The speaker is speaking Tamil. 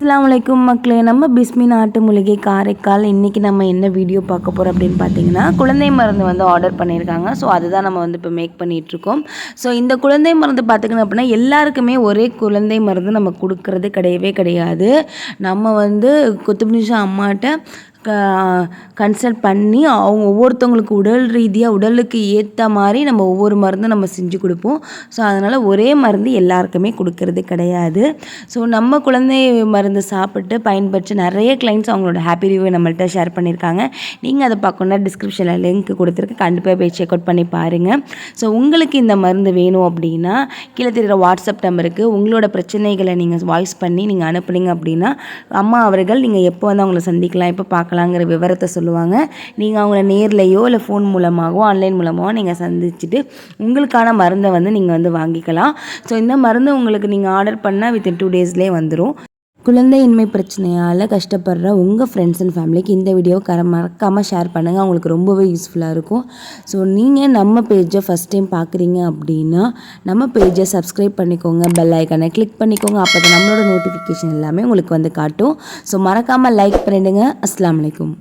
அஸ்ஸலாமு அலைக்கும் மக்களே. நம்ம பிஸ்மி நாட்டு மூலிகை காரைக்கால் இன்றைக்கி நம்ம என்ன வீடியோ பார்க்க போகிறோம் அப்படின்னு பார்த்தீங்கன்னா, குழந்தை மருந்து வந்து ஆர்டர் பண்ணியிருக்காங்க. ஸோ அதுதான் நம்ம வந்து இப்போ மேக் பண்ணிகிட்ருக்கோம். ஸோ இந்த குழந்தை மருந்து பார்த்திங்கன்னா அப்படின்னா எல்லாருக்குமே ஒரே குழந்தை மருந்து நம்ம கொடுக்கறது கிடையவே கிடையாது. நம்ம வந்து குத்துப்னிஷா அம்மாட்ட கன்சல்ட் பண்ணி அவங்க ஒவ்வொருத்தவங்களுக்கு உடல் ரீதியாக உடலுக்கு ஏற்ற மாதிரி நம்ம ஒவ்வொரு மருந்தும் நம்ம செஞ்சு கொடுப்போம். ஸோ அதனால் ஒரே மருந்து எல்லாருக்குமே கொடுக்கறது கிடையாது. ஸோ நம்ம குழந்தை மருந்து சாப்பிட்டு பயன்பெற்று நிறைய கிளைண்ட்ஸ் அவங்களோட ஹாப்பி ரிவ்யூ நம்மள்கிட்ட ஷேர் பண்ணியிருக்காங்க. நீங்கள் அதை பார்க்கணுன்னா டிஸ்கிரிப்ஷனில் லிங்க் கொடுத்துருக்கு, கண்டிப்பாக போய் செக் அவுட் பண்ணி பாருங்கள். ஸோ உங்களுக்கு இந்த மருந்து வேணும் அப்படின்னா கீழே தெரிகிற வாட்ஸ்அப் நம்பருக்கு உங்களோட பிரச்சனைகளை நீங்கள் வாய்ஸ் பண்ணி நீங்கள் அனுப்புனீங்க அப்படின்னா அம்மா அவர்கள் நீங்கள் எப்போ வந்து அவங்கள சந்திக்கலாம், எப்போ பார்க்கலாங்கிற விவரத்தை சொல்லுவாங்க. நீங்கள் அவங்கள நேர்லையோ இல்லை ஃபோன் மூலமாகவோ ஆன்லைன் மூலமாகவோ நீங்கள் சந்திச்சுட்டு உங்களுக்கான மருந்தை வந்து நீங்கள் வந்து வாங்கிக்கலாம். ஸோ இந்த மருந்து உங்களுக்கு நீங்கள் ஆர்டர் பண்ணால் வித்தின் 2 டேஸ்லேயே வந்துடும். குழந்தையின்மை பிரச்சனையால் கஷ்டப்படுற உங்கள் ஃப்ரெண்ட்ஸ் அண்ட் ஃபேமிலிக்கு இந்த வீடியோவை மறக்காமல் ஷேர் பண்ணுங்கள். அவங்களுக்கு ரொம்பவே யூஸ்ஃபுல்லாக இருக்கும். ஸோ நீங்கள் நம்ம பேஜை ஃபஸ்ட் டைம் பார்க்குறீங்க அப்படின்னா நம்ம பேஜை சப்ஸ்கிரைப் பண்ணிக்கோங்க, பெல் ஐக்கானை கிளிக் பண்ணிக்கோங்க. அப்போ தான் நம்மளோட நோட்டிஃபிகேஷன் எல்லாமே உங்களுக்கு வந்து காட்டும். ஸோ மறக்காமல் லைக் பண்ணிவிடுங்க. அஸ்ஸலாமு அலைக்கும்.